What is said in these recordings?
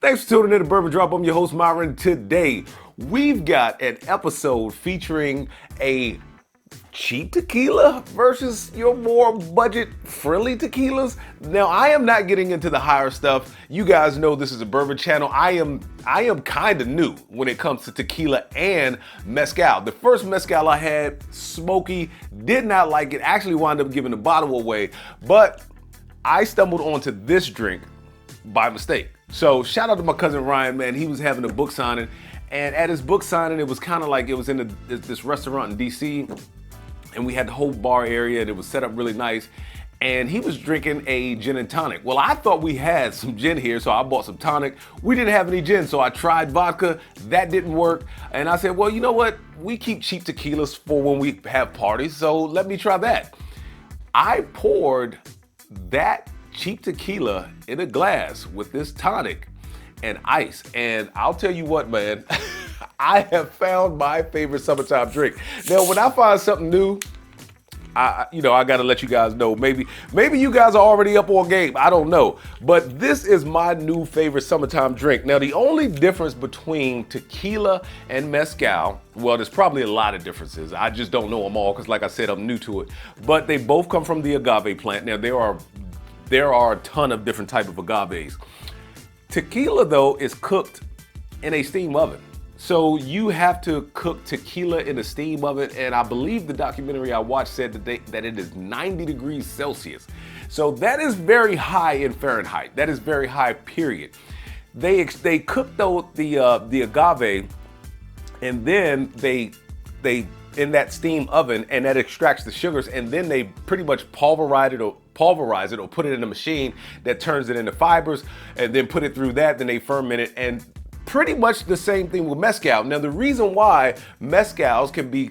Thanks for tuning in to Bourbon Drop. I'm your host, Myron. Today, we've got an episode featuring a cheap tequila versus your more budget-friendly tequilas. Now, I am not getting into the higher stuff. You guys know this is a bourbon channel. I am kind of new when it comes to tequila and mezcal. The first mezcal I had, smoky, did not like it. Actually wound up giving the bottle away, but I stumbled onto this drink by mistake. So shout out to my cousin Ryan, man. He was having a book signing, and at his book signing, it was kind of like it was in this restaurant in DC, and we had the whole bar area, and it was set up really nice. And he was drinking a gin and tonic. Well, I thought we had some gin here, so I bought some tonic. We didn't have any gin, so I tried vodka. That didn't work. And I said, well, you know what? We keep cheap tequilas for when we have parties, so let me try that. I poured that cheap tequila in a glass with this tonic and ice. And I'll tell you what, man, I have found my favorite summertime drink. Now, when I find something new, I gotta let you guys know. Maybe you guys are already up on game. I don't know. But this is my new favorite summertime drink. Now, the only difference between tequila and mezcal, well, there's probably a lot of differences. I just don't know them all because, like I said, I'm new to it. But they both come from the agave plant. Now, there are a ton of different type of agaves. Tequila, though, is cooked in a steam oven. So you have to cook tequila in a steam oven, and I believe the documentary I watched said that it is 90 degrees Celsius. So that is very high in Fahrenheit. That is very high, period. They cook the agave, and then they in that steam oven, and that extracts the sugars, and then they pretty much pulverize it or put it in a machine that turns it into fibers, and then put it through that, then they ferment it, and pretty much the same thing with mezcal. Now, the reason why mezcals can be,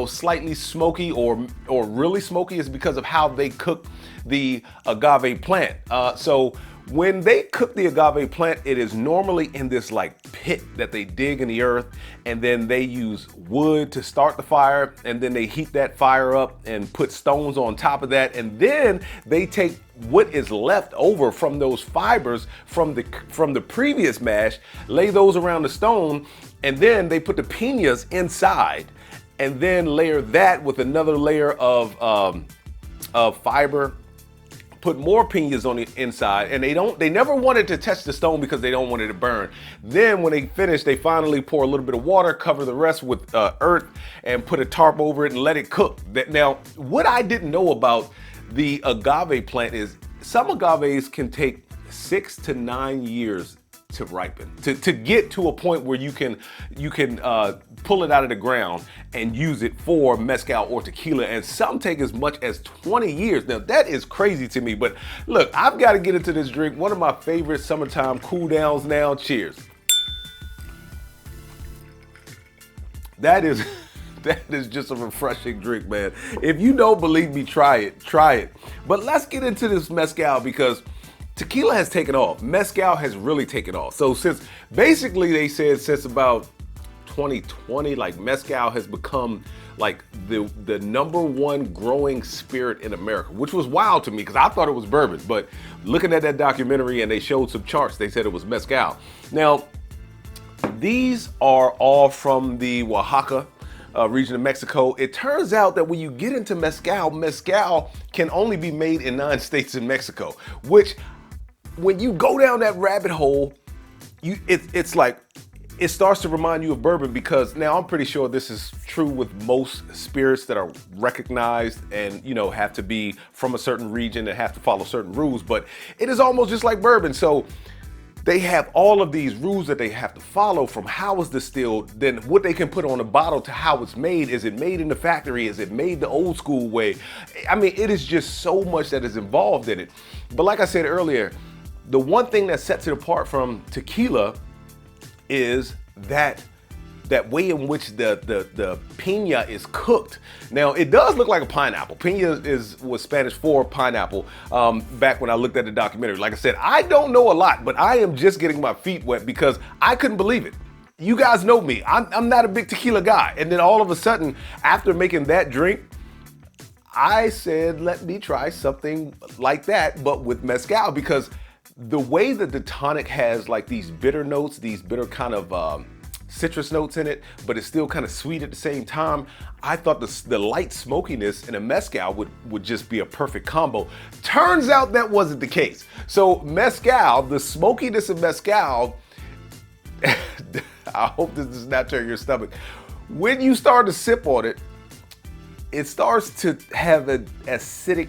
slightly smoky or really smoky is because of how they cook the agave plant. So when they cook the agave plant, it is normally in this like pit that they dig in the earth, and then they use wood to start the fire, and then they heat that fire up and put stones on top of that, and then they take what is left over from those fibers from the previous mash, lay those around the stone, and then they put the piñas inside, and then layer that with another layer of fiber, put more piñas on the inside, and they never wanted to touch the stone because they don't want it to burn. Then when they finish, they finally pour a little bit of water, cover the rest with earth, and put a tarp over it and let it cook. Now, what I didn't know about the agave plant is some agaves can take 6 to 9 years to ripen, to get to a point where you can pull it out of the ground and use it for mezcal or tequila, and some take as much as 20 years. Now, that is crazy to me, but look, I've got to get into this drink. One of my favorite summertime cool downs now. Cheers. That is just a refreshing drink, man. If you don't believe me, try it. But let's get into this mezcal, because tequila has taken off. Mezcal has really taken off. So since about 2020, like mezcal has become like the number one growing spirit in America, which was wild to me because I thought it was bourbon. But looking at that documentary, and they showed some charts, they said it was mezcal. Now, these are all from the Oaxaca region of Mexico. It turns out that when you get into mezcal can only be made in 9 states in Mexico, which when you go down that rabbit hole, it's like, it starts to remind you of bourbon, because now I'm pretty sure this is true with most spirits that are recognized and, have to be from a certain region and have to follow certain rules, but it is almost just like bourbon. So they have all of these rules that they have to follow, from how it's distilled, then what they can put on a bottle, to how it's made. Is it made in the factory? Is it made the old school way? I mean, it is just so much that is involved in it. But like I said earlier, the one thing that sets it apart from tequila is that way in which the piña is cooked. Now, it does look like a pineapple. Piña was Spanish for pineapple, back when I looked at the documentary. Like I said, I don't know a lot, but I am just getting my feet wet because I couldn't believe it. You guys know me. I'm not a big tequila guy. And then all of a sudden, after making that drink, I said, let me try something like that, but with mezcal, because The way that the tonic has like these bitter notes, these bitter kind of citrus notes in it, but it's still kind of sweet at the same time. I thought the light smokiness in a mezcal would just be a perfect combo. Turns out that wasn't the case. So mezcal, the smokiness of mezcal, I hope this does not turn your stomach. When you start to sip on it, it starts to have an acidic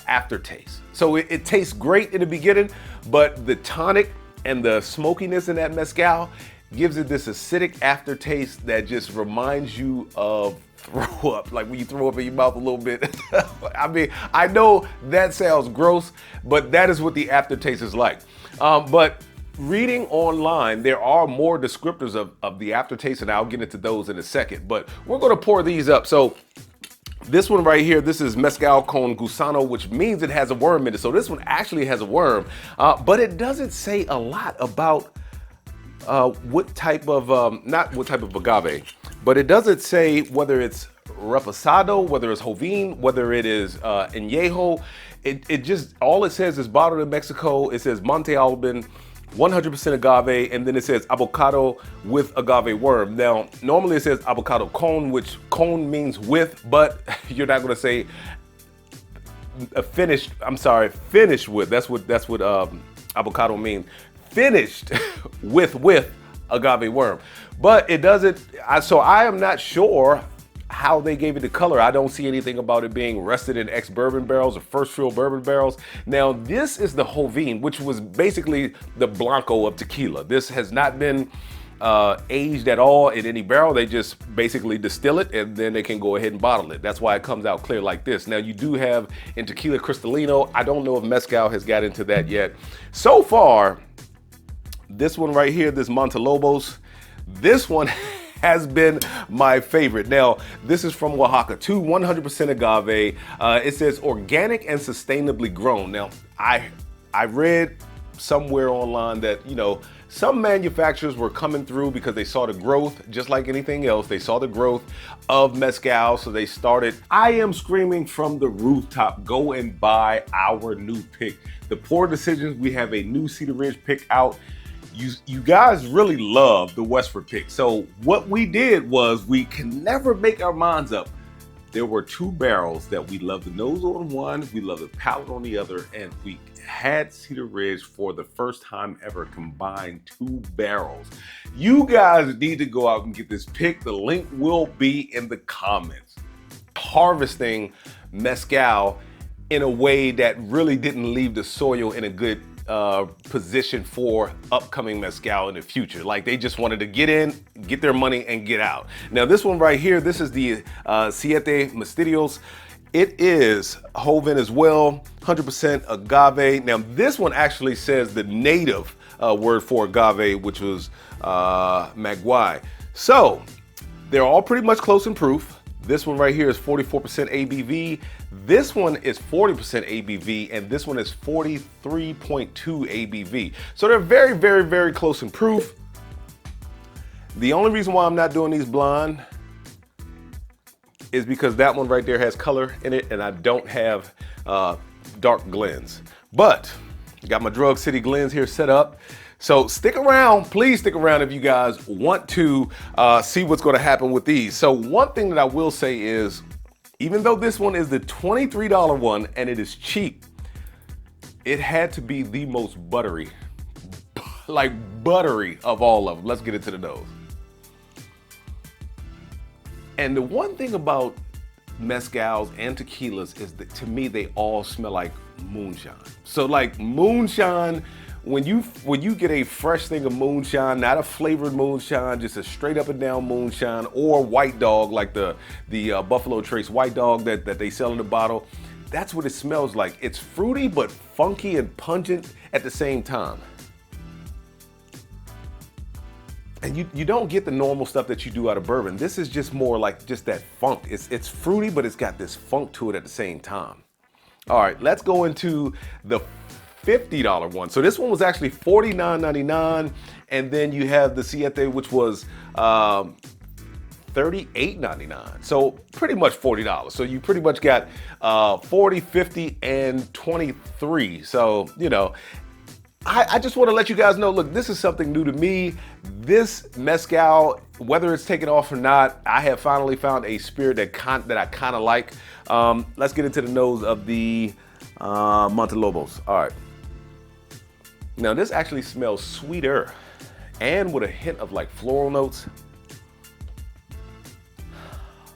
aftertaste. So it tastes great in the beginning, but the tonic and the smokiness in that mezcal gives it this acidic aftertaste that just reminds you of throw up, like when you throw up in your mouth a little bit. I mean, I know that sounds gross, but that is what the aftertaste is like. But reading online, there are more descriptors of the aftertaste, and I'll get into those in a second. But we're gonna pour these up. So this one right here, this is Mezcal con Gusano, which means it has a worm in it. So this one actually has a worm, but it doesn't say a lot about what type of, not what type of agave, but it doesn't say whether it's reposado, whether it's joven, whether it is añejo. It just, all it says is bottled in Mexico. It says Monte Alban, 100% agave, and then it says avocado with agave worm. Now, normally it says avocado con, which con means with, but you're not gonna say finished with. That's what avocado means. Finished with agave worm. But it doesn't, so I am not sure how they gave it the color. I don't see anything about it being rested in ex-bourbon barrels or first fill bourbon barrels. Now, this is the joven, which was basically the blanco of tequila. This has not been aged at all in any barrel. They just basically distill it and then they can go ahead and bottle it. That's why it comes out clear like this. Now, you do have in tequila cristalino. I don't know if mezcal has got into that yet. So far, this one right here, this Montelobos, this one has been my favorite. Now, this is from Oaxaca, 100% agave. It says organic and sustainably grown. Now, I read somewhere online that, you know, some manufacturers were coming through because they saw the growth, just like anything else. They saw the growth of mezcal, so they started. I am screaming from the rooftop, go and buy our new pick. The Pour Decisions, we have a new Cedar Ridge pick out. You guys really love the Westford pick. So what we did was, we can never make our minds up. There were two barrels that we loved the nose on one, we loved the palate on the other, and we had Cedar Ridge for the first time ever combined two barrels. You guys need to go out and get this pick. The link will be in the comments. Harvesting mezcal in a way that really didn't leave the soil in a good position for upcoming mezcal in the future. Like, they just wanted to get in, get their money, and get out. Now, this one right here, this is the Siete Misterios. It is joven as well, 100% agave. Now, this one actually says the native word for agave, which was maguey. So they're all pretty much close in proof. This one right here is 44% ABV. This one is 40% ABV, and this one is 43.2 ABV. So they're very, very, very close in proof. The only reason why I'm not doing these blind is because that one right there has color in it, and I don't have dark glens. But got my Drug City Glens here set up. So stick around, please stick around if you guys want to see what's going to happen with these. So one thing that I will say is, even though this one is the $23 one and it is cheap, it had to be the most buttery, like buttery of all of them. Let's get into the nose. And the one thing about mezcals and tequilas is that, to me, they all smell like moonshine. So like moonshine, when you get a fresh thing of moonshine, not a flavored moonshine, just a straight up and down moonshine, or White Dog, like the Buffalo Trace White Dog that they sell in the bottle, that's what it smells like. It's fruity but funky and pungent at the same time. And you don't get the normal stuff that you do out of bourbon. This is just more like just that funk. It's fruity, but it's got this funk to it at the same time. All right, let's go into the $50 one. So this one was actually $49.99, and then you have the Siete, which was $38.99. So pretty much $40. So you pretty much got 40, 50, and 23. So, you know, I just want to let you guys know, look, this is something new to me. This mezcal, whether it's taken off or not, I have finally found a spirit that I kind of like. Let's get into the nose of the Montelobos. All right. Now this actually smells sweeter and with a hint of like floral notes.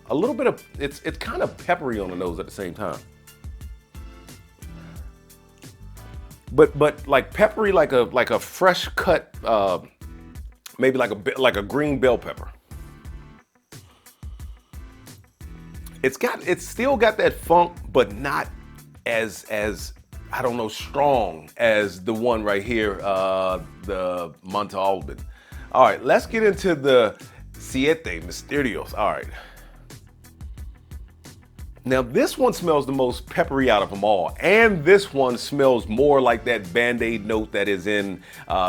A little bit of, it's kind of peppery on the nose at the same time. But like peppery, like a fresh cut, maybe like a green bell pepper. It's still got that funk, but not as I don't know, strong as the one right here, the Montalban. All right, let's get into the Siete Misterios. All right. Now this one smells the most peppery out of them all, and this one smells more like that Band-Aid note that is in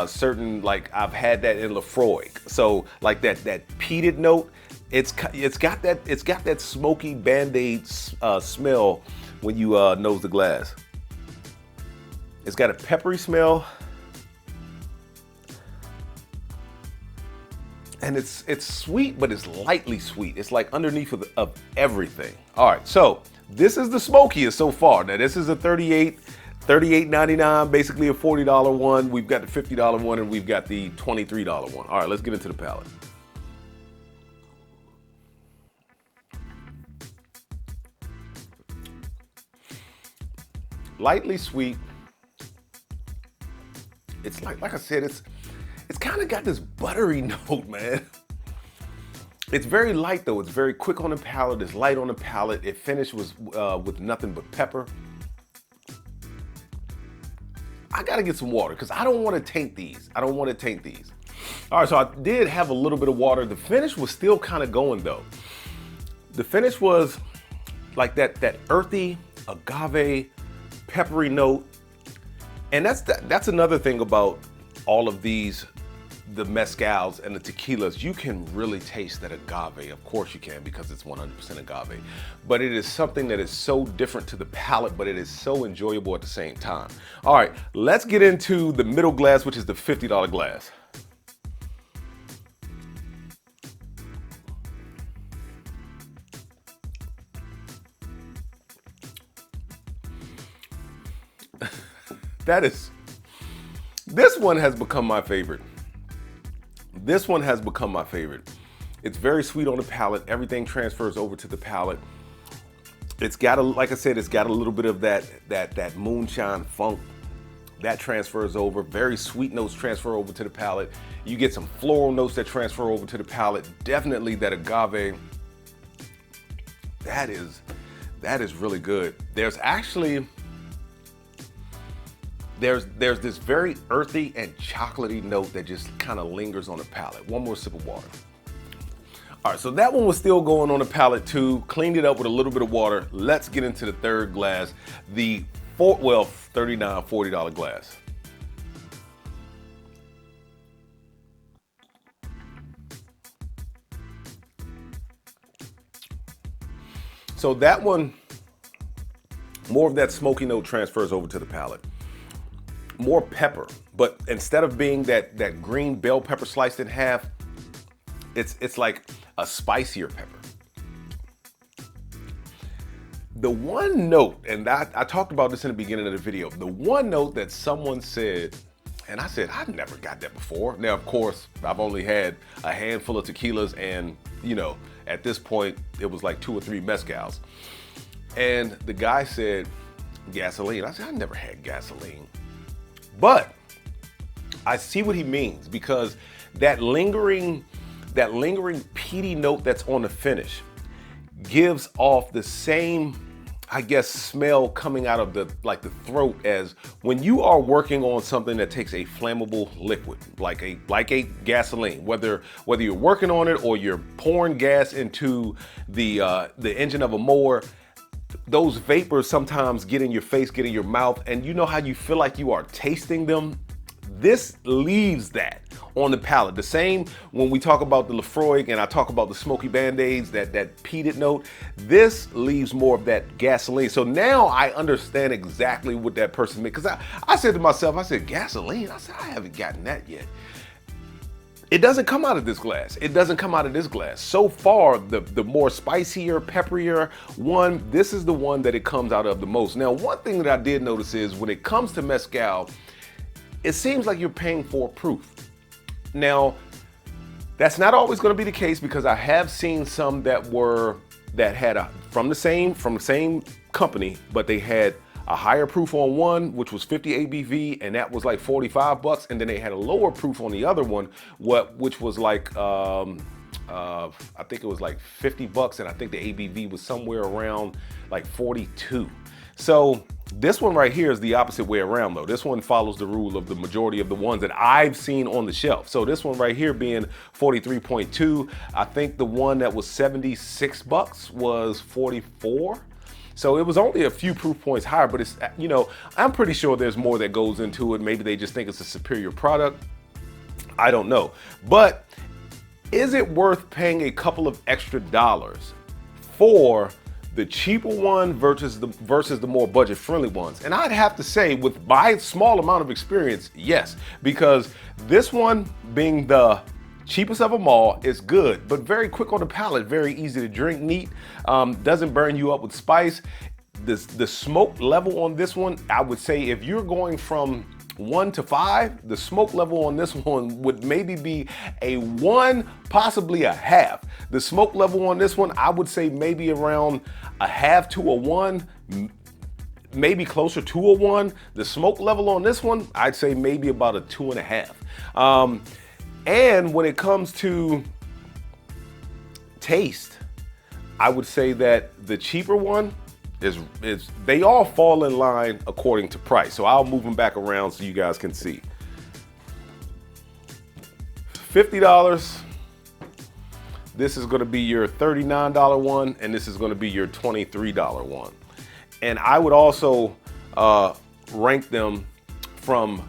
certain, like I've had that in Lafroig. So like that peated note, it's got that smoky Band-Aid smell when you nose the glass. It's got a peppery smell, and it's sweet, but it's lightly sweet. It's like underneath of everything. All right, so this is the smokiest so far. Now this is a $38.99, basically a $40 one. We've got the $50 one, and we've got the $23 one. All right, let's get into the palate. Lightly sweet. It's like I said, it's kind of got this buttery note, man. It's very light though. It's very quick on the palate. It's light on the palate. It finished with nothing but pepper. I gotta get some water because I don't want to taint these. All right, so I did have a little bit of water. The finish was still kind of going though. The finish was like that earthy agave peppery note. And that's another thing about all of these, the mezcals and the tequilas. You can really taste that agave. Of course you can, because it's 100% agave. But it is something that is so different to the palate, but it is so enjoyable at the same time. All right, let's get into the middle glass, which is the $50 glass. This one has become my favorite. It's very sweet on the palate. Everything transfers over to the palate. It's got like I said, it's got a little bit of that moonshine funk that transfers over. Very sweet notes transfer over to the palate. You get some floral notes that transfer over to the palate. Definitely that agave. That is really good. There's actually There's this very earthy and chocolatey note that just kind of lingers on the palate. One more sip of water. All right, so that one was still going on the palate too. Cleaned it up with a little bit of water. Let's get into the third glass, the $39, $40 glass. So that one, more of that smoky note transfers over to the palate. More pepper, but instead of being that green bell pepper sliced in half, it's like a spicier pepper. The one note, and I talked about this in the beginning of the video, the one note that someone said, and I said, I never got that before. Now, of course, I've only had a handful of tequilas, and you know, at this point, it was like 2 or 3 mezcals. And the guy said, gasoline. I said, I never had gasoline. But I see what he means, because that lingering peaty note that's on the finish gives off the same, I guess, smell coming out of the throat as when you are working on something that takes a flammable liquid, like a gasoline, whether you're working on it or you're pouring gas into the engine of a mower. Those vapors sometimes get in your face, get in your mouth, and you know how you feel like you are tasting them? This leaves that. on the palate. The same when we talk about the Lafroig and I talk about the smoky Band-Aids, that peated note, this leaves more of that gasoline. So now I understand exactly what that person meant. Because I said to myself, I said, gasoline? I said, I haven't gotten that yet. It doesn't come out of this glass. It doesn't come out of this glass. So far, the more spicier, pepperier one, this is the one that it comes out of the most. Now, one thing that I did notice is when it comes to mezcal, it seems like you're paying for proof. Now, that's not always going to be the case because I have seen some that had from the same company, but they had a higher proof on one, which was 50 ABV, and that was like 45 bucks. And then they had a lower proof on the other one, which was like, I think it was like 50 bucks. And I think the ABV was somewhere around like 42. So this one right here is the opposite way around though. This one follows the rule of the majority of the ones that I've seen on the shelf. So this one right here being 43.2, I think the one that was 76 bucks was 44. So it was only a few proof points higher, but it's, you know, I'm pretty sure there's more that goes into it. Maybe they just think it's a superior product. I don't know. But is it worth paying a couple of extra dollars for the cheaper one versus the more budget friendly ones? And I'd have to say, with my small amount of experience, yes, because this one being the cheapest of them all is good, but very quick on the palate, very easy to drink, neat, doesn't burn you up with spice. The smoke level on this one, I would say if you're going from 1 to 5, the smoke level on this one would maybe be a 1, possibly a half. The smoke level on this one, I would say maybe around a half to a 1, maybe closer to a 1. The smoke level on this one, I'd say maybe about a 2.5. And when it comes to taste, I would say that the cheaper one is they all fall in line according to price. So I'll move them back around so you guys can see. $50. This is going to be your $39 one, and this is going to be your $23 one. And I would also rank them from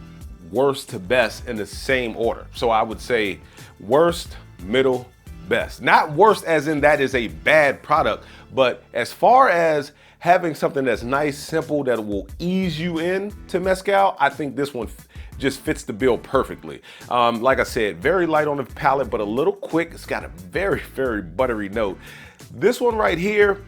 worst to best in the same order. So I would say worst, middle, best. Not worst as in that is a bad product, but as far as having something that's nice, simple, that will ease you into mezcal, I think this one just fits the bill perfectly. Like I said, very light on the palate, but a little quick. It's got a very, very buttery note. This one right here,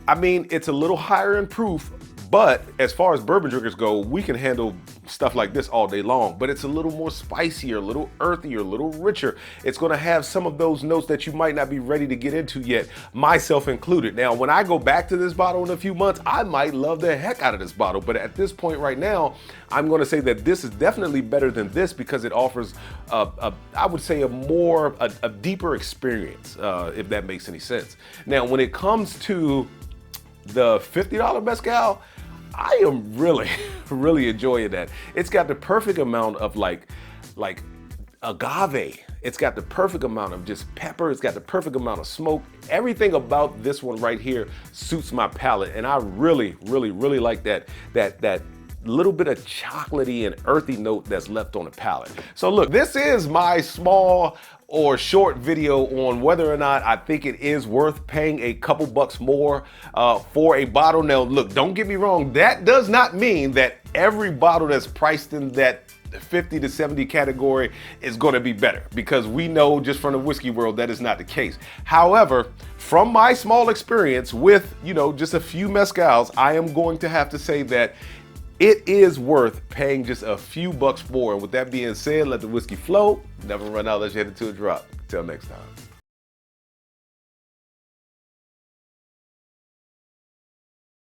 I mean, it's a little higher in proof, but as far as bourbon drinkers go, we can handle stuff like this all day long, but it's a little more spicier, a little earthier, a little richer. It's gonna have some of those notes that you might not be ready to get into yet, myself included. Now, when I go back to this bottle in a few months, I might love the heck out of this bottle, but at this point right now, I'm gonna say that this is definitely better than this because it offers, I would say, a deeper experience, if that makes any sense. Now, when it comes to the $50 mezcal, I am really, really enjoying that. It's got the perfect amount of like agave. It's got the perfect amount of just pepper. It's got the perfect amount of smoke. Everything about this one right here suits my palate. And I really, really, really like that little bit of chocolatey and earthy note that's left on the palate. So look, this is my small or short video on whether or not I think it is worth paying a couple bucks more for a bottle. Now look, don't get me wrong, that does not mean that every bottle that's priced in that 50 to 70 category is going to be better, because we know just from the whiskey world that is not the case. However, from my small experience with, you know, just a few mezcals, I am going to have to say that it is worth paying just a few bucks more. And with that being said, let the whiskey flow. Never run out. Let's head into a drop. Till next time.